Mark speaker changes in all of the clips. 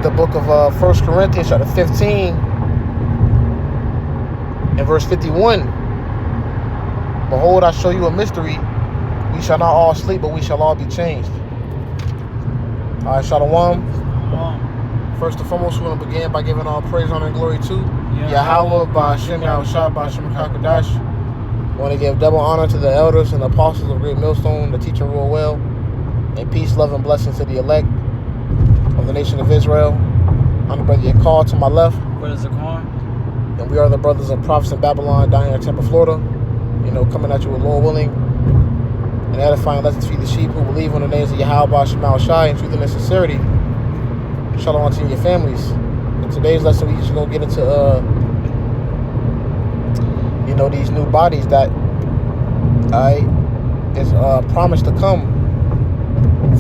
Speaker 1: the book of 1 Corinthians chapter 15 and verse 51. Behold, I show you a mystery. We shall not all sleep, but we shall all be changed. All right, Shalom. First and foremost, we want to begin by giving all praise, honor, and glory to YAHAWAH, BAHASHAM, BAHASHAM, BAHASHAM. I want to give double honor to the elders and the apostles of Great Millstone, the teacher rule well, and peace, love, and blessings to the elect of the nation of Israel. I'm the brother Yakal to my left.
Speaker 2: Brother Zakwan.
Speaker 1: And we are the brothers of prophets in Babylon down here in Tampa, Florida. You know, coming at you with Lord willing and edifying lessons to feed the sheep who believe on the names of Yahawah, SHAMAIWAN, in truth and in sincerity. Shalom to you and your families. In today's lesson, we just gonna get into you know, these new bodies that is promised to come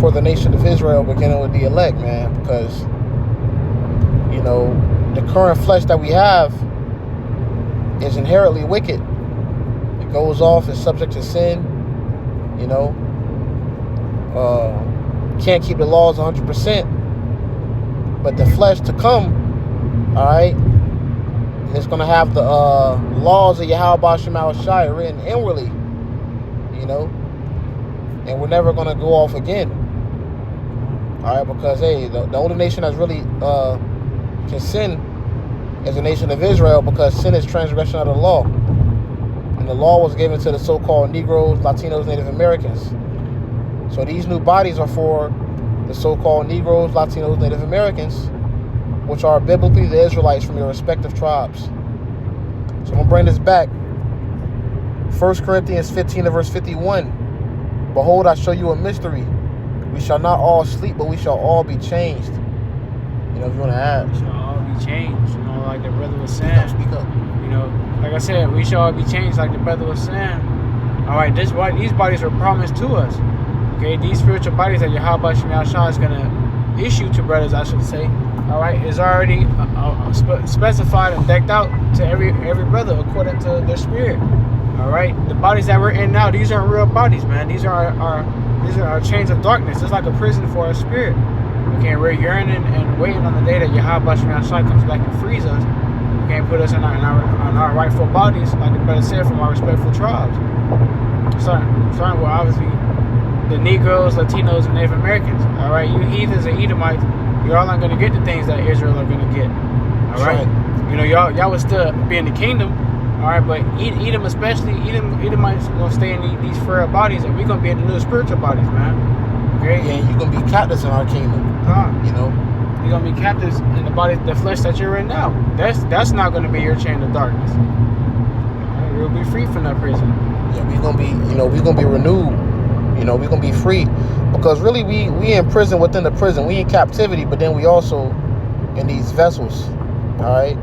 Speaker 1: for the nation of Israel, beginning with the elect, man. Because, you know, the current flesh that we have is inherently wicked. It goes off, is subject to sin. You know, can't keep the laws 100%. But the flesh to come, it's going to have the laws of Yahawah SHAMAIWAN written inwardly, you know, and we're never going to go off again. Because, hey, the only nation that's really can sin is the nation of Israel, because sin is transgression of the law. And the law was given to the so-called Negroes, Latinos, Native Americans. So these new bodies are for the so-called Negroes, Latinos, Native Americans, which are biblically the Israelites from your respective tribes. So I'm going to bring this back. 1 Corinthians 15 and verse 51. Behold, I show you a mystery. We shall not all sleep, but we shall all be changed. You know, if you want to add.
Speaker 2: We shall all be changed. You know, like the brother was saying.
Speaker 1: Speak up.
Speaker 2: You know, like I said, we shall all be changed, like the brother was saying. All right, these bodies were promised to us. Okay, these spiritual bodies that Yahawah SHAMAIWAN is going to issue to brothers, I should say, all right, is already specified and decked out to every brother according to their spirit. All right, the bodies that we're in now, these aren't real bodies, man. These are our chains of darkness. It's like a prison for our spirit. Okay, we're yearning and waiting on the day that Yahawah SHAMAIWAN comes back and frees us. Okay, put us on our rightful bodies, like the brother said, from our respectful tribes. Starting with obviously the Negroes, Latinos, and Native Americans. All right, you heathens and Edomites, you're all not going to get the things that Israel are going to get. All right, you know, y'all would still be in the kingdom. All right, but Edom especially, Edomites going to stay in these frail bodies, and we're going to be in the new spiritual bodies, man. Okay,
Speaker 1: yeah, you're going to be captives in our kingdom. You know,
Speaker 2: you're going to be captives in the body, the flesh that you're in now. That's not going to be your chain of darkness. Right, you'll be free from that prison.
Speaker 1: Yeah, we're going to be, you know, we're going to be renewed. You know, we're going to be free. Because really, we in prison within the prison. We in captivity, but then we also in these vessels. All right?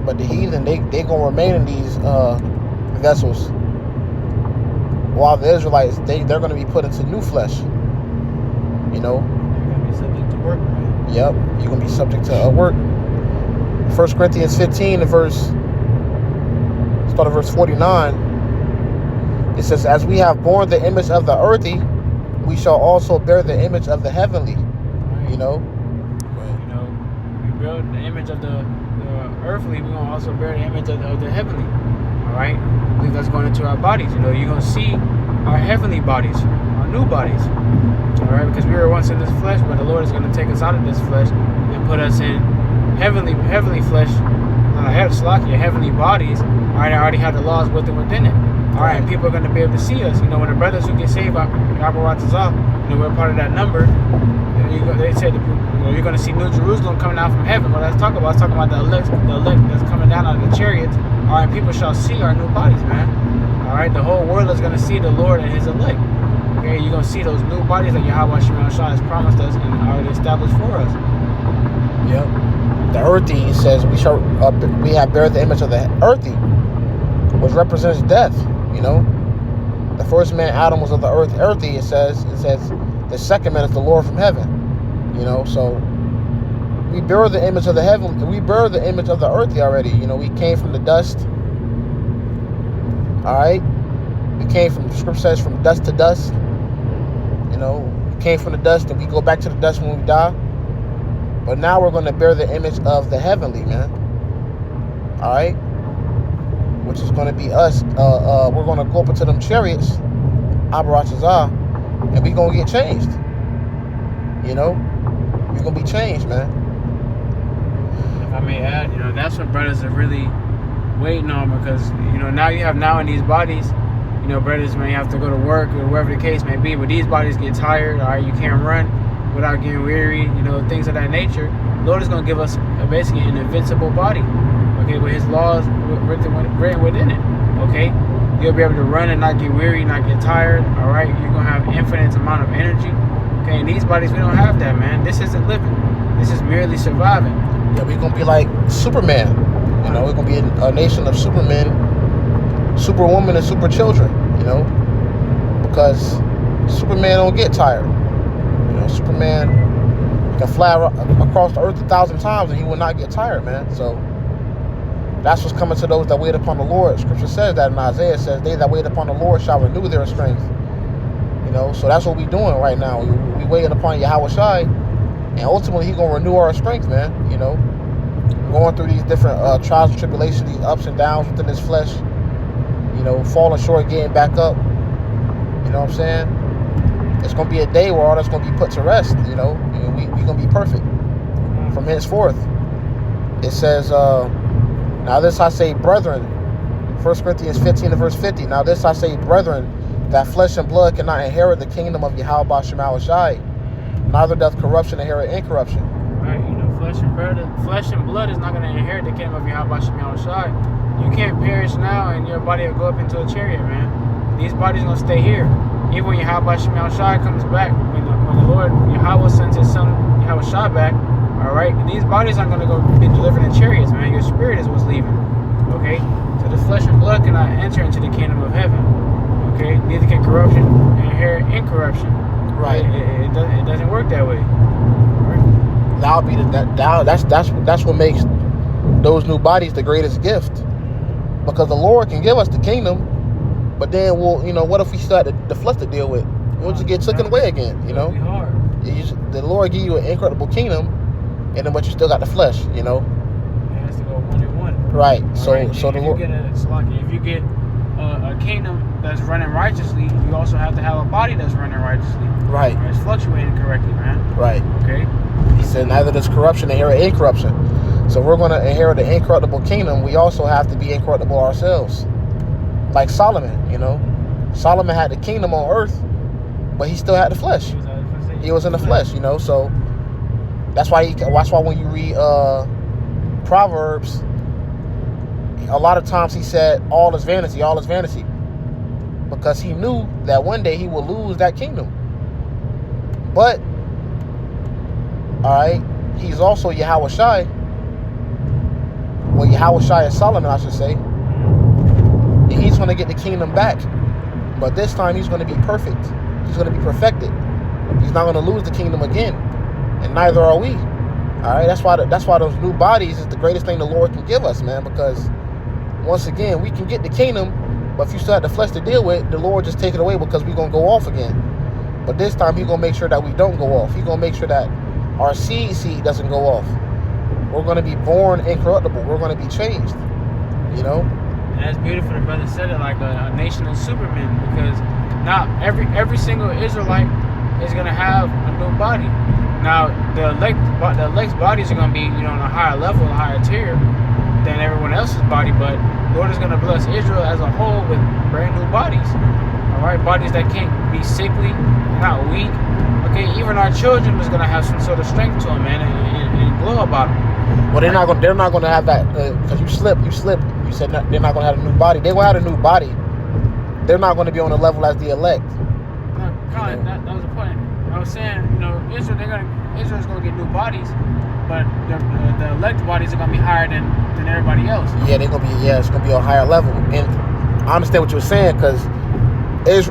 Speaker 1: But the heathen, they going to remain in these vessels. While the Israelites, they're going to be put into new flesh. You know?
Speaker 2: You're going to be subject to work, man.
Speaker 1: Yep, you're going to be subject to work. 1 Corinthians 15, start at verse 49. It says, as we have borne the image of the earthy, we shall also bear the image of the heavenly. Right. You know?
Speaker 2: You know, we bear the image of the earthly, we're going to also bear the image of the heavenly. All right? I believe that's going into our bodies. You know, you're going to see our heavenly bodies, our new bodies. All right? Because we were once in this flesh, but the Lord is going to take us out of this flesh and put us in heavenly flesh, heavenly bodies. All right? I already have the laws within it. All right, and people are going to be able to see us. You know, when the brothers who get saved, you know, we're part of that number. And they said, you know, you're going to see New Jerusalem coming out from heaven. Well, let's talk about the elect that's coming down out of the chariots. All right, people shall see our new bodies, man. All right, the whole world is going to see the Lord and His elect. Okay, you're going to see those new bodies that Yahawah SHAMAIWAN has promised us and already established for us.
Speaker 1: Yep. The earthy says we have bear the image of the earthy, which represents death. You know, the first man Adam was of the earthy. It says the second man is the Lord from heaven. You know, so we bear the image of the heaven. We bear the image of the earthy already. You know, we came from the dust. All right, we came from, the scripture says, from dust to dust. You know, we came from the dust and we go back to the dust when we die. But now we're going to bear the image of the heavenly, man. All right? Which is going to be us. We're going to go up into them chariots, Abarachazah, and we're going to get changed. You know? We're going to be changed, man.
Speaker 2: If I may add, you know, that's what brothers are really waiting on, because, you know, now you have in these bodies, you know, brothers may have to go to work or wherever the case may be, but these bodies get tired, all right? You can't run without getting weary, you know, things of that nature. Lord is going to give us basically an invincible body, okay, with his laws written within it, okay? You'll be able to run and not get weary, not get tired, all right? You're going to have infinite amount of energy, okay? In these bodies, we don't have that, man. This isn't living. This is merely surviving.
Speaker 1: Yeah, we're going to be like Superman. You know, we're going to be a nation of supermen, superwomen, and super children, you know? Because Superman don't get tired. You know, Superman can fly across the earth 1,000 times and he will not get tired, man. So that's what's coming to those that wait upon the Lord. Scripture says that in Isaiah, says, they that wait upon the Lord shall renew their strength. You know, so that's what we're doing right now. We waiting upon Yahawashi, and ultimately he's going to renew our strength, man. You know, going through these different trials and tribulations, these ups and downs within this flesh. You know, falling short, getting back up. You know what I'm saying? It's going to be a day where all that's going to be put to rest, you know, and we're going to be perfect from henceforth. It says, now this I say, brethren, 1 Corinthians 15 and verse 50. Now this I say, brethren, that flesh and blood cannot inherit the kingdom of Yahawah Shemawashi, neither doth corruption inherit incorruption.
Speaker 2: Right, you know, flesh and blood is not going to inherit the kingdom of Yahawah Shemawashi. You can't perish now and your body will go up into a chariot, man. These bodies are going to stay here. Even when Yahawah Shemawashi comes back, when the Lord Yahweh sends his son Yahawashi back, all right, these bodies aren't going to go be delivered in chariots, man. Your spirit is what's leaving, okay? So the flesh and blood cannot enter into the kingdom of heaven, okay? Neither can corruption inherit incorruption.
Speaker 1: Right.
Speaker 2: It doesn't work that way. Right?
Speaker 1: That'll be that's what makes those new bodies the greatest gift, because the Lord can give us the kingdom, but then we'll, you know, what if we still had the flesh to deal with? We'll just get taken away again, you know? The Lord give you an incredible kingdom, and then but you still got the flesh, you know?
Speaker 2: It has to go 1 and 1.
Speaker 1: Right.
Speaker 2: All
Speaker 1: So
Speaker 2: right?
Speaker 1: the Lord.
Speaker 2: If you get a kingdom that's running righteously, you also have to have a body that's running righteously.
Speaker 1: Right.
Speaker 2: It's fluctuating correctly, man.
Speaker 1: Right.
Speaker 2: Okay.
Speaker 1: He said, neither does corruption inherit incorruption. So we're going to inherit the incorruptible kingdom. We also have to be incorruptible ourselves. Like Solomon, you know. Solomon had the kingdom on earth, but he still had the flesh. He was in the flesh, you know. So that's why when you read Proverbs, a lot of times he said, all is vanity, all is vanity. Because he knew that one day he would lose that kingdom. But, all right, he's also Yahawashi. Well, Yahawashi is Solomon, I should say. And he's going to get the kingdom back. But this time he's going to be perfect. He's going to be perfected. He's not going to lose the kingdom again. And neither are we. All right, that's why those new bodies is the greatest thing the Lord can give us, man. Because, once again, we can get the kingdom, but if you still have the flesh to deal with, the Lord just take it away because we're going to go off again. But this time he's going to make sure that we don't go off. He's going to make sure that our seed doesn't go off. We're going to be born incorruptible. We're going to be changed, you know?
Speaker 2: And that's beautiful. The brother said it like a nation of supermen, because now every single Israelite is going to have a new body. Now, the elect's bodies are going to be, you know, on a higher level, a higher tier than everyone else's body, but Lord is going to bless Israel as a whole with brand new bodies. All right, bodies that can't be sickly, not weak. Okay, even our children is going to have some sort of strength to them, man, and glow about them.
Speaker 1: Well, they're not going to have that, because you said they're not going to have a new body. They're going to have a new body. They're not going to be on the level as the elect.
Speaker 2: No, Colin, that was the point. I was saying, you know, Israel's going to get new bodies, but the elect bodies are going to be higher than everybody else.
Speaker 1: Yeah, it's going to be on a higher level. And I understand what you're saying, because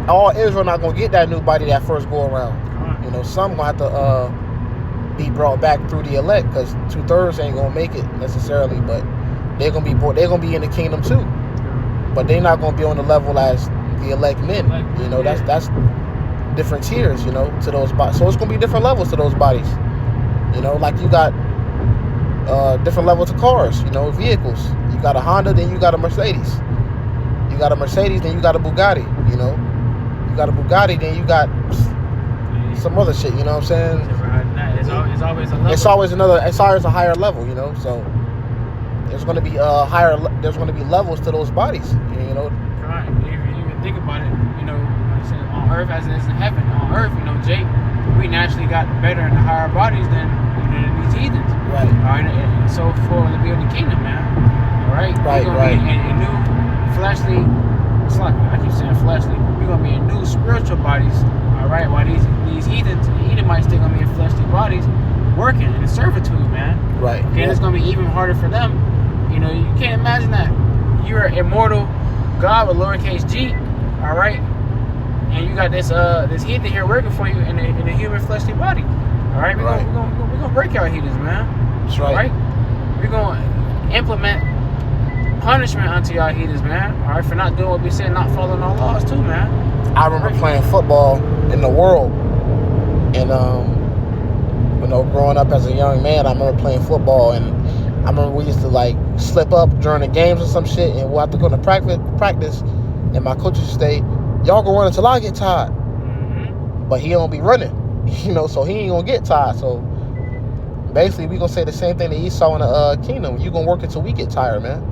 Speaker 1: all Israel not going to get that new body that first go around. You know, some going to have to be brought back through the elect, because 2/3 ain't going to make it necessarily, but they're going to be in the kingdom too. But they're not going to be on the level as the elect men. You know, that's different tiers, you know, to those bodies. So it's going to be different levels to those bodies. You know, like you got different levels of cars, you know, vehicles. You got a Honda, then you got a Mercedes. You got a Mercedes, then you got a Bugatti, you know. You got a Bugatti, then you got some other shit, you know what I'm saying?
Speaker 2: It's always a level.
Speaker 1: It's always a higher level, you know. So there's going to be there's going to be levels to those bodies, you know.
Speaker 2: Right. If you even think about it, you know, like I said, on earth as it is in heaven. On earth, you know, Jake, we naturally got better in the higher bodies than these heathens.
Speaker 1: Right.
Speaker 2: All right. And so for to be in the kingdom, man. All right.
Speaker 1: Right.
Speaker 2: We're gonna be in new fleshly. It's like I keep saying fleshly. We're gonna be in new spiritual bodies. All right. While these heathens, the Edomites, still gonna be in fleshly bodies, working in servitude, man.
Speaker 1: Right.
Speaker 2: Okay. It's gonna be even harder for them. You know, you can't imagine that you're an immortal God with lowercase g. All right. And you got this heathen here working for you in a human fleshly body. All right, we're gonna break y'all heathens, man.
Speaker 1: That's right.
Speaker 2: All right, we're gonna implement punishment unto y'all heathens, man. All right, for not doing what we said, not following our laws too, man.
Speaker 1: I remember playing football in the world, and you know, growing up as a young man, I remember playing football, and I remember we used to like slip up during the games or some shit, and we'll have to go to practice, and my coach would say, y'all go run until I get tired.
Speaker 2: Mm-hmm.
Speaker 1: But he don't be running, you know, so he ain't gonna get tired. So basically, we gonna say the same thing that Esau in the kingdom. You gonna work until we get tired, man,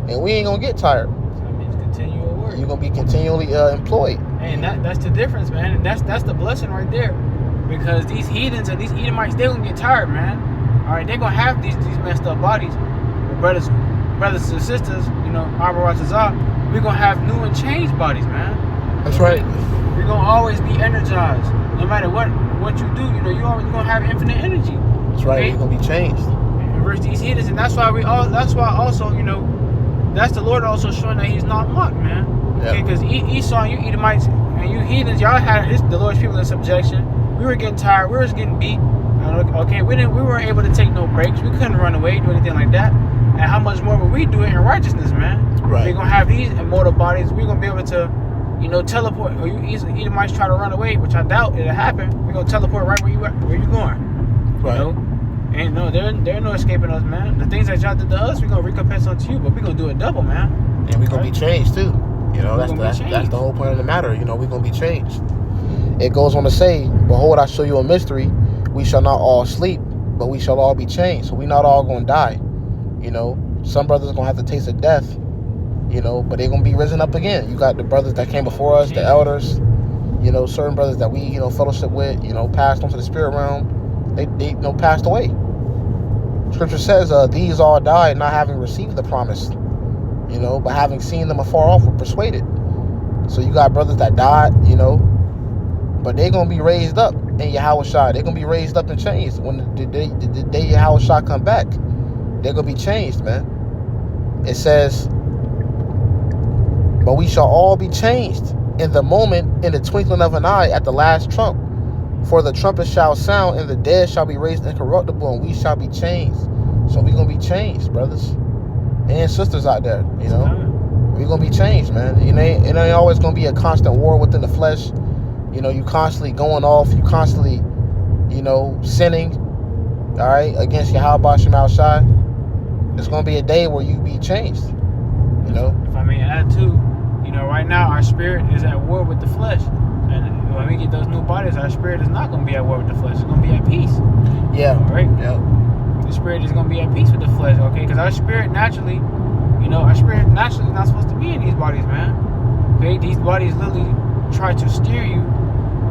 Speaker 1: and we ain't gonna get tired.
Speaker 2: So that means continual work.
Speaker 1: You're gonna be continually employed.
Speaker 2: And that's the difference, man. And that's the blessing right there, because these heathens and these Edomites, they gonna get tired, man. All right, they gonna have these messed up bodies, brothers and sisters. You know, we're gonna have new and changed bodies, man.
Speaker 1: That's right.
Speaker 2: You're gonna always be energized, no matter what you do. You know, you're always gonna have infinite energy.
Speaker 1: That's right.
Speaker 2: Okay?
Speaker 1: You're gonna be changed.
Speaker 2: Versus these heathens, and that's why also, you know, that's the Lord also showing that He's not mocked, man. Okay, because Esau, you Edomites, and you heathens, y'all had the Lord's people in subjection. We were getting tired. We were getting beat. Okay, we weren't able to take no breaks. We couldn't run away, do anything like that. And how much more would we do it in righteousness, man?
Speaker 1: Right.
Speaker 2: We're gonna have these immortal bodies. We're gonna be able to, you know, teleport. Or you Edomites try to run away, which I doubt it'll happen. We're gonna teleport right where you going.
Speaker 1: Right.
Speaker 2: You know? Ain't there no escaping us, man. The things that y'all did to us, we're gonna recompense unto you, but we're gonna do it double, man.
Speaker 1: And we're gonna be changed too. You know, that's the whole point of the matter. You know, we're gonna be changed. It goes on to say, behold, I show you a mystery. We shall not all sleep, but we shall all be changed. So we not all gonna die. You know, some brothers gonna have to taste of death, you know, but they're gonna be risen up again. You got the brothers that came before us, the elders, you know, certain brothers that we, you know, fellowship with, you know, passed on to the spirit realm. They you know, passed away. Scripture says, these all died not having received the promise, you know, but having seen them afar off were persuaded. So you got brothers that died, you know, but they're gonna be raised up in Yahawashi. They're gonna be raised up and changed when the day Yahawashi come back. They're gonna be changed, man. It says, but we shall all be changed in the moment, in the twinkling of an eye, at the last trump. For the trumpet shall sound, and the dead shall be raised incorruptible, and we shall be changed. So we're gonna be changed, brothers and sisters out there. You know, we're gonna be changed, man. It ain't always gonna be a constant war within the flesh. You know, you constantly going off, you constantly, you know, sinning, all right, against Yahawah Shema Shai. There's going to be a day where you be changed, you know.
Speaker 2: If I may add too, you know, right now our spirit is at war with the flesh. And when we get those new bodies, our spirit is not going to be at war with the flesh. It's going to be at peace.
Speaker 1: Yeah.
Speaker 2: All right?
Speaker 1: Yeah.
Speaker 2: The spirit is going to be at peace with the flesh, okay? Because our spirit naturally, you know, is not supposed to be in these bodies, man. Okay? These bodies literally try to steer you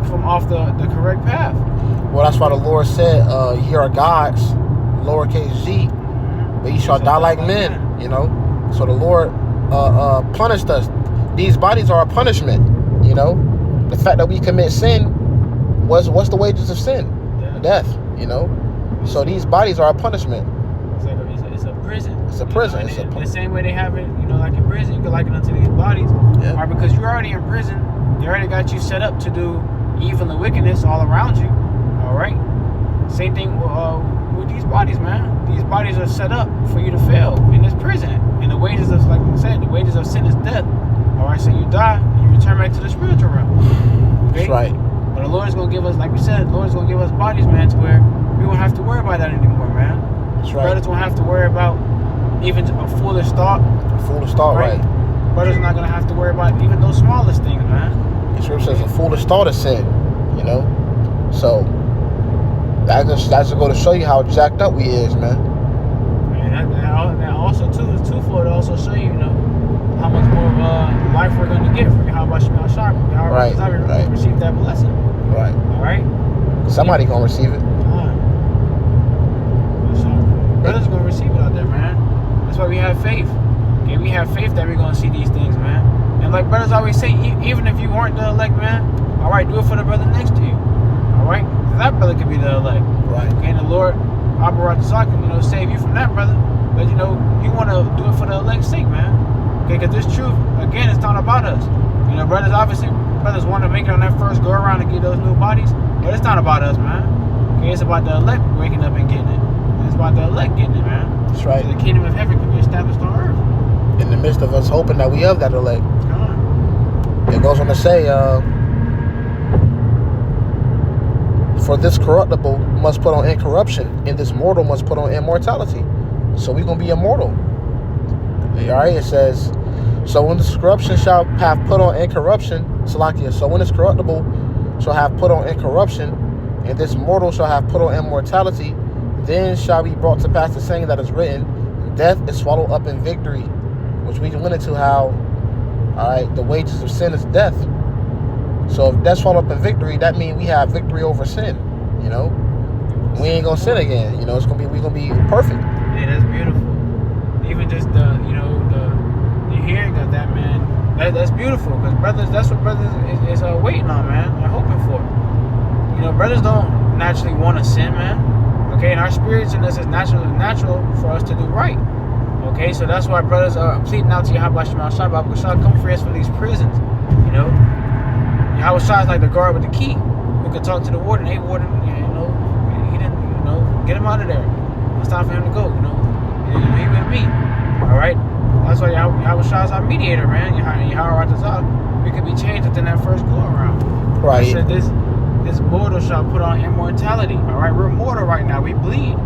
Speaker 2: from off the correct path.
Speaker 1: Well, that's why the Lord said, ye are gods, lowercase g, but ye shall die like men, you know. So the Lord punished us. These bodies are a punishment, you know. The fact that we commit sin, what's the wages of sin? Death, you know. So these bodies are a punishment.
Speaker 2: It's a prison.
Speaker 1: It's a prison.
Speaker 2: You know, the same way they have it, you know, like in prison, you can liken it unto these bodies.
Speaker 1: Yeah.
Speaker 2: Right, because you're already in prison, they already got you set up to do evil and wickedness all around you. All right. Same thing with these bodies, man. These bodies are set up for you to fail in this prison. And the wages of, like I said, the wages of sin is death. All right. So you die and you return back to the spiritual realm. Okay?
Speaker 1: That's right.
Speaker 2: But the Lord is going to give us, like we said, the Lord is going to give us bodies, man, to where we won't have to worry about that anymore, man.
Speaker 1: That's right.
Speaker 2: Brothers don't have to worry about even a foolish thought.
Speaker 1: A foolish thought, right.
Speaker 2: Brothers are not going to have to worry about even those smallest things, man.
Speaker 1: The scripture says a foolish thought is sin, you know? So, that's to go to show you how jacked up we is, man.
Speaker 2: And that also, too, is twofold. To also show you, you know, how much more life we're going to get from YAHAWASHI.
Speaker 1: Right.
Speaker 2: Receive that blessing.
Speaker 1: Right.
Speaker 2: All right?
Speaker 1: Somebody going to receive it.
Speaker 2: So, brothers going to receive it out there, man. That's why we have faith. Okay, we have faith that we're going to see these things, man. And like brothers always say, even if you weren't the elect, man, all right, do it for the brother next to you. All right? Because that brother could be the elect.
Speaker 1: Right.
Speaker 2: Okay, and the Lord, AHPARYAM, can, you know, save you from that, brother. But, you know, you want to do it for the elect's sake, man. Okay, because this truth, again, it's not about us. You know, brothers want to make it on that first go around and get those new bodies. But it's not about us, man. Okay, it's about the elect waking up and getting it. It's about the elect getting it, man.
Speaker 1: That's right.
Speaker 2: So the kingdom of heaven can be established on earth.
Speaker 1: In the midst of us hoping that we have that elect. It goes on to say, for this corruptible must put on incorruption, and this mortal must put on immortality. So we're going to be immortal. Alright, it says, so when this corruption shall have put on incorruption, Salakia, so when this corruptible shall have put on incorruption, and this mortal shall have put on immortality, then shall be brought to pass the saying that is written, death is swallowed up in victory. Which we went into how, alright, the wages of sin is death. So if death's swallowed up in victory, that means we have victory over sin. You know, we ain't gonna sin again. You know, we're gonna be perfect.
Speaker 2: Yeah, that's beautiful. Even just the, you know, the hearing of that, man. That's beautiful, because brothers, that's what brothers is waiting on, man. They're hoping for. You know, brothers don't naturally want to sin, man. Okay, and our spirits in this is natural for us to do right. Okay, so that's why brothers are pleading out to YAHAWASHI, come free us from these prisons. You know, YAHAWASHI is like the guard with the key who could talk to the warden. Hey, warden, you know, he didn't, you know, get him out of there. It's time for him to go. You know, he with me. All right, that's why YAHAWASHI is our mediator, man. YAHAWADAH, we could be changed within that first go around.
Speaker 1: Right.
Speaker 2: He said this mortal shall put on immortality. All right, we're mortal right now. We bleed.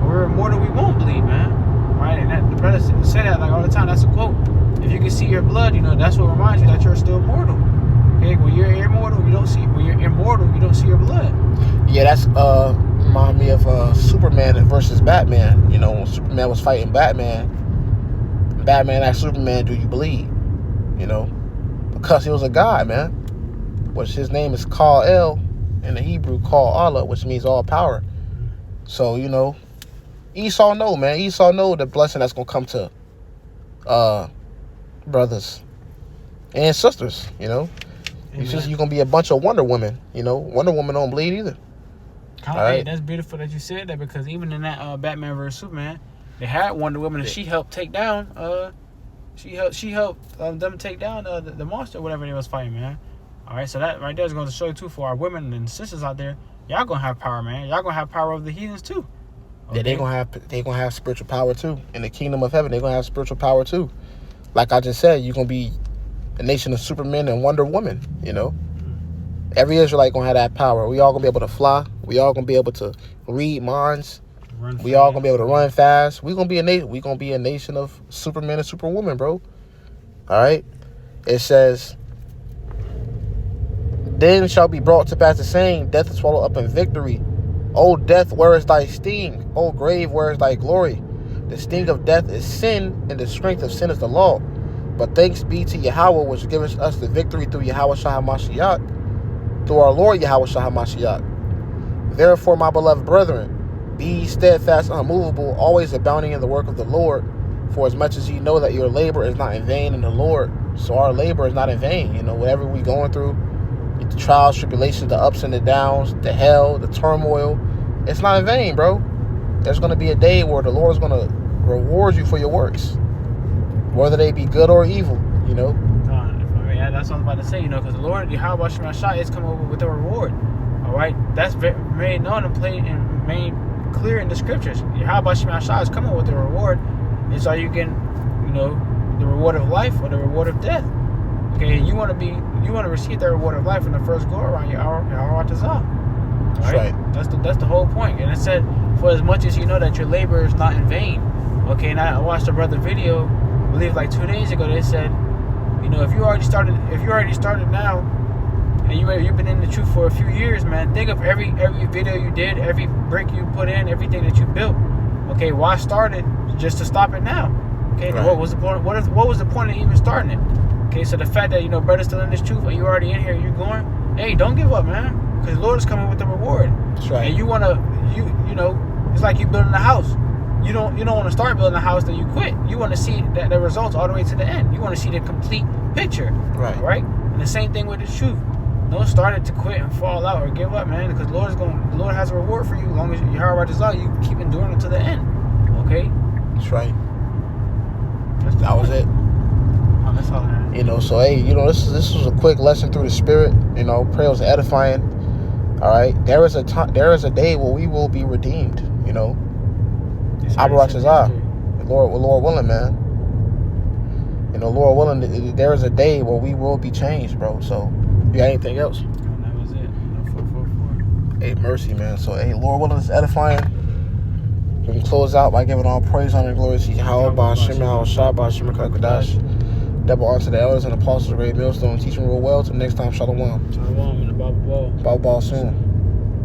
Speaker 2: We're immortal. We won't bleed, man. Right, and the brothers say that like all the time. That's a quote. If you can see your blood, you know, that's what reminds you that you're still mortal. Okay, when you're immortal, you don't see. When you're immortal, you don't see your blood.
Speaker 1: Yeah, that's remind me of Superman versus Batman. You know, when Superman was fighting Batman, Batman asked Superman, "Do you bleed?" You know, because he was a god, man. Which his name is Kal-El in the Hebrew, Kal-Allah, which means all power. So you know. Esau know, man. Esau know the blessing that's going to come to brothers and sisters, you know. It's just you're going to be a bunch of Wonder Women, you know. Wonder Woman don't bleed either.
Speaker 2: All right. That's beautiful that you said that, because even in that Batman vs. Superman, they had Wonder Woman and she helped take down, she helped them take down the monster, whatever they was fighting, man. All right, so that right there is going to show you, too, for our women and sisters out there, y'all going to have power, man. Y'all going to have power over the heathens, too. Okay.
Speaker 1: Yeah, they gonna have spiritual power too. In the kingdom of heaven, they're gonna have spiritual power too. Like I just said, you're gonna be a nation of Superman and Wonder Woman, you know. Every Israelite gonna have that power. We all gonna be able to fly. We all gonna be able to read minds. We all gonna be able to run fast. We gonna be a nation of Superman and Superwoman, bro. All right. It says, then shall be brought to pass the saying, death is swallowed up in victory. O death, where is thy sting? O grave, where is thy glory? The sting of death is sin, and the strength of sin is the law. But thanks be to Yahweh, which gives us the victory through YAHAWASHI HaMashiach, through our Lord YAHAWASHI HaMashiach. Therefore, my beloved brethren, be steadfast, unmovable, always abounding in the work of the Lord, for as much as ye know that your labor is not in vain in the Lord. So our labor is not in vain. You know, whatever we're going through, the trials, tribulations, the ups and the downs, the hell, the turmoil, it's not in vain, bro. There's going to be a day where the Lord is going to reward you for your works, whether they be good or evil, you know.
Speaker 2: Yeah, that's what I was about to say, you know, because the Lord, YAHAWASHI, is coming over with a reward. All right, that's made known and made clear in the scriptures. YAHAWASHI is coming with a reward. It's how you can, you know, the reward of life or the reward of death. Okay, you want to receive the reward of life in the first go around, YAHAWADAH. Right?
Speaker 1: That's right.
Speaker 2: That's the whole point. And it said, for as much as you know that your labor is not in vain. Okay, and I watched a brother video, I believe like 2 days ago. They said, you know, if you already started now, and you've been in the truth for a few years, man, think of every video you did, every brick you put in, everything that you built. Okay, why start it just to stop it now? Okay, right. What was the point? What was the point of even starting it? Okay, so the fact that, you know, brother's still in this truth and you already in here, you're going, hey, don't give up, man, because the Lord is coming with the reward.
Speaker 1: That's right.
Speaker 2: And you wanna, you know, it's like you building a house. You don't want to start building a house, then you quit. You want to see the results all the way to the end. You want to see the complete picture.
Speaker 1: Right.
Speaker 2: Right. And the same thing with the truth. Don't start it to quit and fall out or give up, man, because the Lord has a reward for you. As long as you have His law, you keep enduring it to the end. Okay.
Speaker 1: That's right. That was it.
Speaker 2: Oh, that's all. Man.
Speaker 1: You know, so hey, you know, this was a quick lesson through the Spirit. You know, prayer was edifying. All right. There is a day where we will be redeemed. You know. Lord willing, man. You know, Lord willing, there is a day where we will be changed, bro. So, you got anything else?
Speaker 2: No, that was it. No 444.
Speaker 1: Hey, mercy, man. So, hey, Lord willing, it's edifying. We can close out by giving all praise, honor, and glory to YAHAWAH, BAHASHAM, YAHAWASHI, BAHASHAM, YAHAWADAH. Double honor to the elders and apostles of the great millstone. Teach them real well. Till next time, shalom.
Speaker 2: Shalom in the Bible ball.
Speaker 1: Bible ball soon.